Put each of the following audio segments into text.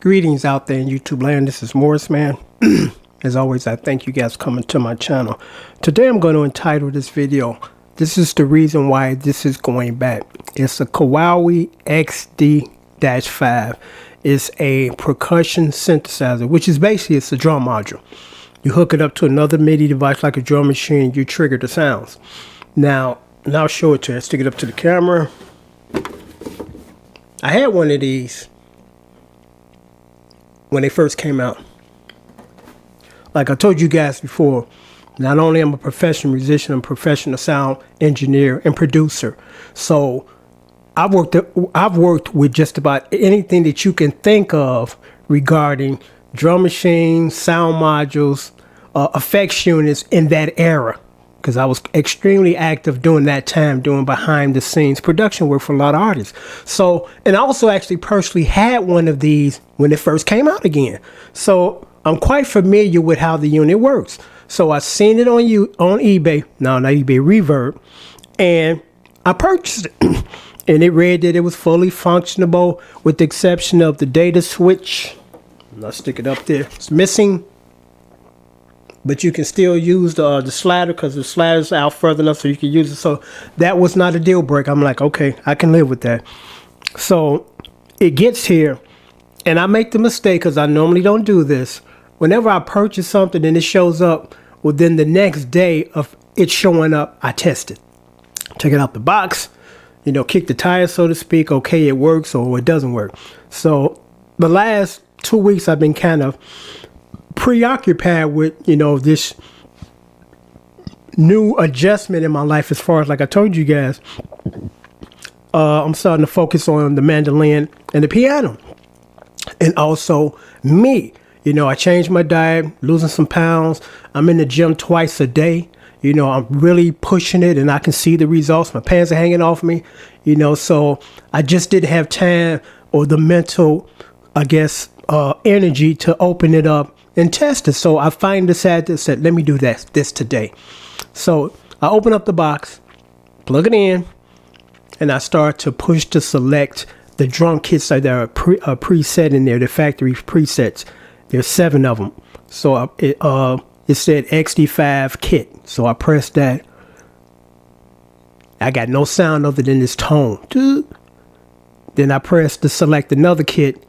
Greetings out there in YouTube land. This is Morris, man. As always, I thank you guys for coming to my channel. Today I'm going to entitle this video, this is the reason why this is going back. It's a Kawai XD-5. It's a percussion synthesizer, which is basically, it's a drum module. You hook it up to another MIDI device like a drum machine, you trigger the sounds. Now I'll show it to you. I'll stick it up to the camera. I had one of these when they first came out. Like I told you guys before, not only am I a professional musician, I'm a professional sound engineer and producer. So I've worked with just about anything that you can think of regarding drum machines, sound modules, effects units in that era. Because I was extremely active during that time, doing behind the scenes production work for a lot of artists. So, and I also actually personally had one of these when it first came out again. So I'm quite familiar with how the unit works. So I seen it on eBay, not eBay, Reverb, and I purchased it. And it read that it was fully functionable with the exception of the data switch. I'll stick it up there. It's missing. But you can still use the slider because the slider's out further enough so you can use it. So that was not a deal breaker. I'm like, okay, I can live with that. So it gets here, and I make the mistake because I normally don't do this. Whenever I purchase something and it shows up, within the next day of it showing up, I test it. Take it out the box, you know, kick the tire, so to speak. Okay, it works or it doesn't work. So the last 2 weeks I've been kind of preoccupied with, you know, this new adjustment in my life. As far as, like I told you guys, I'm starting to focus on the mandolin and the piano, and also me. You know, I changed my diet, losing some pounds. I'm in the gym twice a day. You know, I'm really pushing it, and I can see the results. My pants are hanging off me, you know, so I just didn't have time or the mental, I guess, energy to open it up and test it. So I finally decided to say, let me do this today. So I open up the box, plug it in, and I start to push to select the drum kits that are preset in there, the factory presets. There's 7 of them. So it said XD5 kit. So I pressed that. I got no sound other than this tone. Then I pressed to select another kit,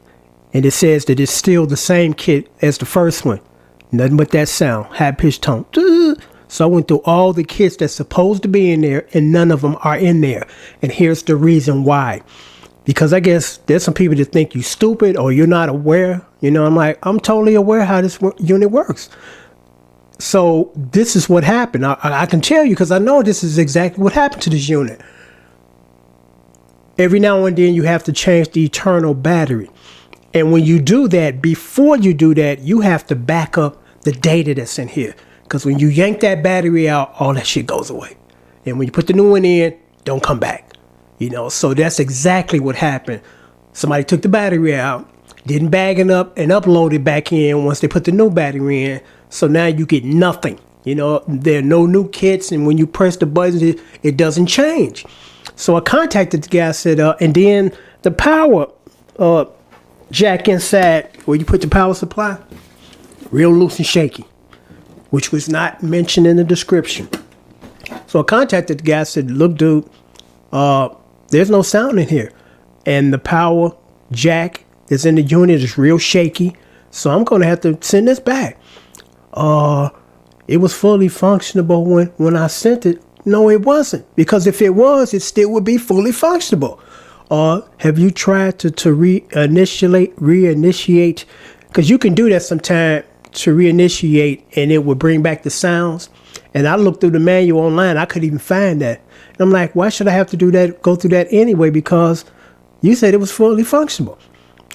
and it says that it's still the same kit as the first one. Nothing but that sound, high-pitched tone. So I went through all the kits that's supposed to be in there, and none of them are in there. And here's the reason why. Because I guess there's some people that think you stupid or you're not aware. You know, I'm like, I'm totally aware how this unit works. So this is what happened. I can tell you because I know this is exactly what happened to this unit. Every now and then you have to change the internal battery. And when you do that, before you do that, you have to back up the data that's in here. Because when you yank that battery out, all that shit goes away. And when you put the new one in, don't come back. You know, so that's exactly what happened. Somebody took the battery out, didn't bag it up, and upload it back in once they put the new battery in. So now you get nothing. You know, there are no new kits, and when you press the buttons, it doesn't change. So I contacted the guy, said, and then the power jack inside where you put the power supply, real loose and shaky, which was not mentioned in the description. So I contacted the guy, said, look, dude, there's no sound in here, and the power jack that's in the unit is real shaky, so I'm gonna have to send this back. It was fully functionable when I sent it. No, it wasn't, because if it was, it still would be fully functionable. Have you tried to reinitiate? Because you can do that sometime, to reinitiate, and it will bring back the sounds. And I looked through the manual online, I couldn't even find that. And I'm like, why should I have to do that, go through that anyway? Because you said it was fully functional.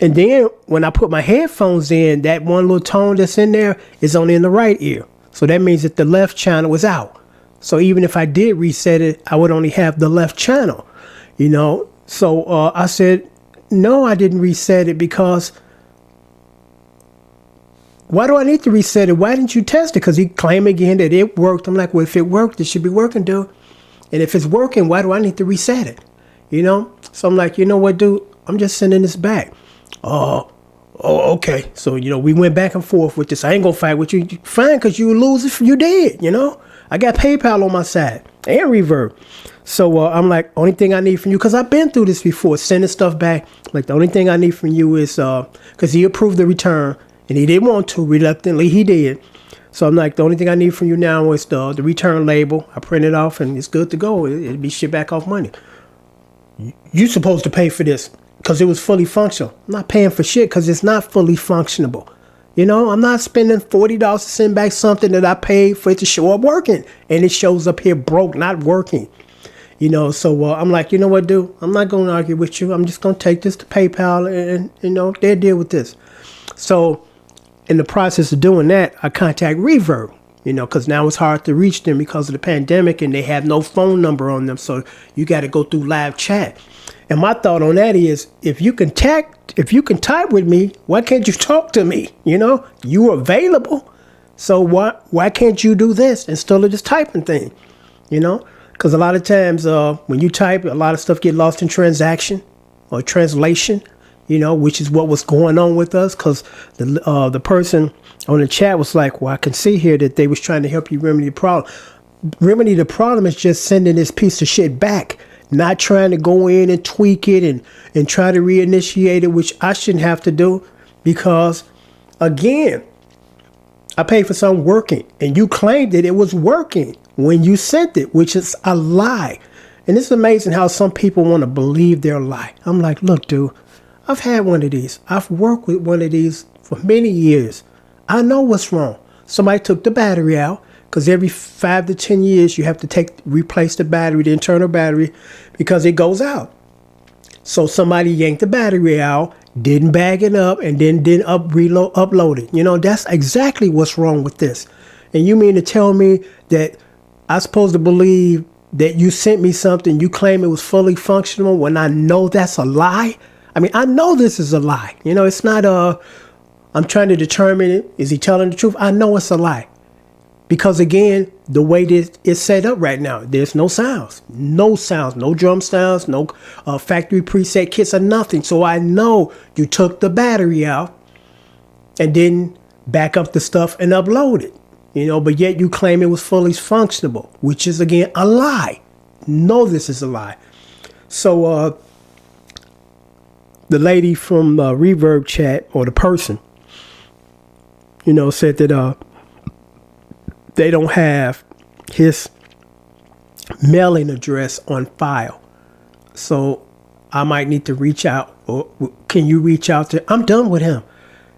And then when I put my headphones in, that one little tone that's in there is only in the right ear. So that means that the left channel was out. So even if I did reset it, I would only have the left channel, you know? So I said, no, I didn't reset it, because why do I need to reset it? Why didn't you test it? Because he claimed again that it worked. I'm like, well, if it worked, it should be working, dude. And if it's working, why do I need to reset it? You know? So I'm like, you know what, dude? I'm just sending this back. Oh, okay. So, we went back and forth with this. I ain't gonna fight with you. Fine, because you lose if you did, I got PayPal on my side and Reverb. So I'm like, only thing I need from you, because I've been through this before, sending stuff back. Like, the only thing I need from you is, because he approved the return, and he didn't want to, reluctantly he did. So I'm like, the only thing I need from you now is the return label. I print it off, and it's good to go. It'll be shipped back off money. You're supposed to pay for this because it was fully functional. I'm not paying for shit because it's not fully functionable. I'm not spending $40 to send back something that I paid for it to show up working, and it shows up here broke, not working. So I'm like, you know what, dude? I'm not going to argue with you. I'm just going to take this to PayPal and, they'll deal with this. So in the process of doing that, I contact Reverb, because now it's hard to reach them because of the pandemic and they have no phone number on them. So you got to go through live chat. And my thought on that is, if you can type with me, why can't you talk to me? You are available. So why can't you do this instead of just typing thing? Because a lot of times when you type, a lot of stuff get lost in transaction or translation, which is what was going on with us. Because the person on the chat was like, well, I can see here that they was trying to help you remedy the problem. Remedy the problem is just sending this piece of shit back, not trying to go in and tweak it and try to reinitiate it, which I shouldn't have to do because, again, I paid for something working, and you claimed that it was working when you sent it, which is a lie. And it's amazing how some people want to believe their lie. I'm like, look, dude, I've had one of these. I've worked with one of these for many years. I know what's wrong. Somebody took the battery out, because every 5 to 10 years you have to replace the battery, the internal battery, because it goes out. So somebody yanked the battery out, didn't bag it up, and then didn't upload it. That's exactly what's wrong with this. And you mean to tell me that I'm supposed to believe that you sent me something, you claim it was fully functional, when I know that's a lie? I mean, I know this is a lie. It's not I'm trying to determine it. Is he telling the truth? I know it's a lie. Because again, the way this is set up right now, there's no sounds, no drum sounds, no factory preset kits or nothing. So I know you took the battery out and didn't back up the stuff and upload it, but yet you claim it was fully functional, which is again a lie. No, this is a lie. So the lady from Reverb chat, or the person, said that they don't have his mailing address on file. So I might need to reach out, or can you reach out to, I'm done with him.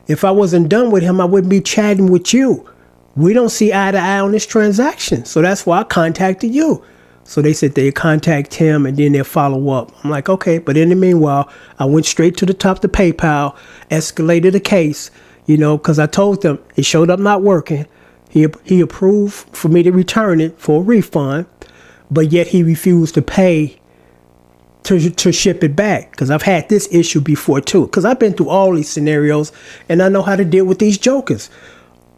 If I wasn't done with him, I wouldn't be chatting with you. We don't see eye to eye on this transaction. So that's why I contacted you. So they said they'd contact him and then they'll follow up. I'm like, okay. But in the meanwhile, I went straight to the top of PayPal, escalated the case, because I told them it showed up not working. He approved for me to return it for a refund, but yet he refused to pay to ship it back, because I've had this issue before too, because I've been through all these scenarios and I know how to deal with these jokers.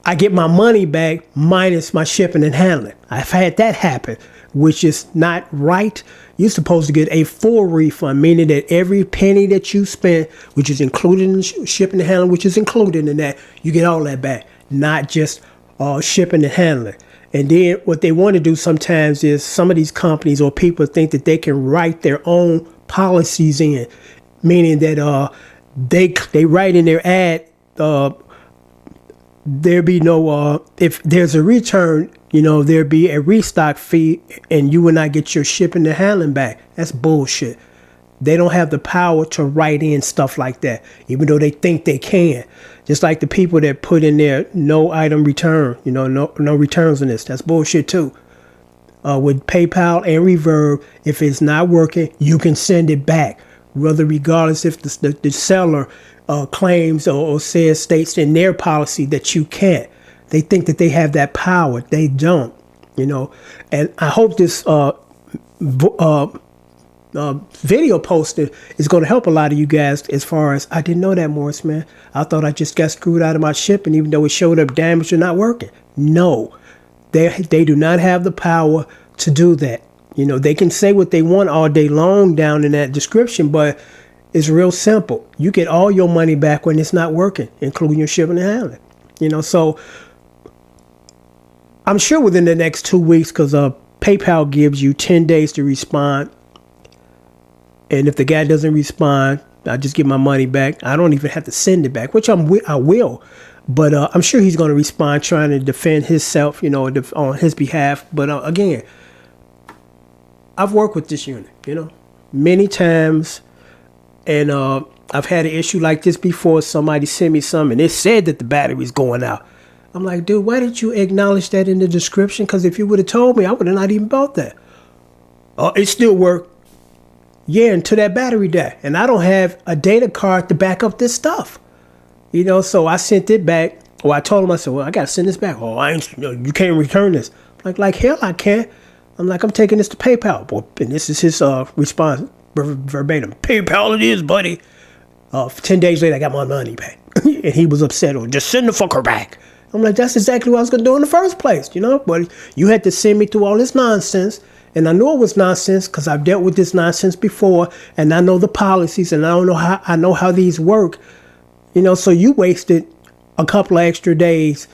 I get my money back minus my shipping and handling. I've had that happen, which is not right. You're supposed to get a full refund, meaning that every penny that you spent, which is included in shipping and handling, which is included in that, you get all that back, not just shipping and handling. And then what they want to do sometimes is, some of these companies or people think that they can write their own policies in, meaning that they write in their ad, there be no if there's a return, there be a restock fee and you will not get your shipping and handling back. That's bullshit. They don't have the power to write in stuff like that, even though they think they can. Just like the people that put in there no item return, no returns in this. That's bullshit too. With PayPal and Reverb, if it's not working, you can send it back, regardless if the seller claims or states in their policy that you can't. They think that they have that power. They don't, And I hope this video posted is going to help a lot of you guys, as far as, I didn't know that, Morris, man. I thought I just got screwed out of my shipping, even though it showed up damaged or not working. No, they do not have the power to do that. They can say what they want all day long down in that description, but It's real simple. You get all your money back when it's not working, including your shipping and handling. You know, so I'm sure within the next 2 weeks, because PayPal gives you 10 days to respond. And if the guy doesn't respond, I just get my money back. I don't even have to send it back, which I will. But I'm sure he's going to respond trying to defend himself, you know, on his behalf. But again, I've worked with this unit, you know, many times. And I've had an issue like this before. Somebody sent me something and it said that the battery's going out. I'm like, dude, why didn't you acknowledge that in the description? Because if you would have told me, I would have not even bought that. It still worked. Yeah, until that battery died. And I don't have a data card to back up this stuff. You know, so I sent it back. Well, I told him, I said, well, I got to send this back. Oh, you can't return this. Like hell, I can't. I'm like, I'm taking this to PayPal. Boy, and this is his response. Verbatim. PayPal it is, buddy. 10 days later, I got my money back. And he was upset. Or just send the fucker back. I'm like, that's exactly what I was going to do in the first place, you know? But you had to send me through all this nonsense. And I knew it was nonsense because I've dealt with this nonsense before. And I know the policies and I know how these work. You know, so you wasted a couple of extra days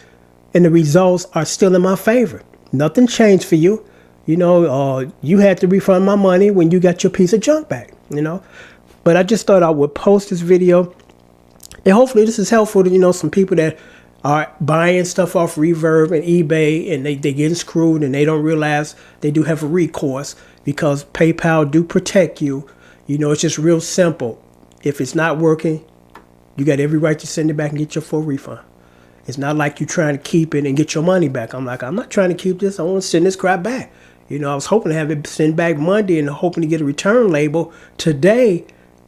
and the results are still in my favor. Nothing changed for you. You know, you had to refund my money when you got your piece of junk back, you know. But I just thought I would post this video. And hopefully this is helpful to, you know, some people that are buying stuff off Reverb and eBay and they getting screwed and they don't realize they do have a recourse because PayPal do protect you. You know, it's just real simple. If it's not working, you got every right to send it back and get your full refund. It's not like you're trying to keep it and get your money back. I'm like, I'm not trying to keep this. I want to send this crap back. You know, I was hoping to have it sent back Monday and hoping to get a return label today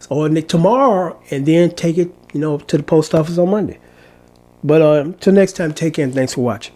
or tomorrow and then take it, you know, to the post office on Monday. But till next time, take care and thanks for watching.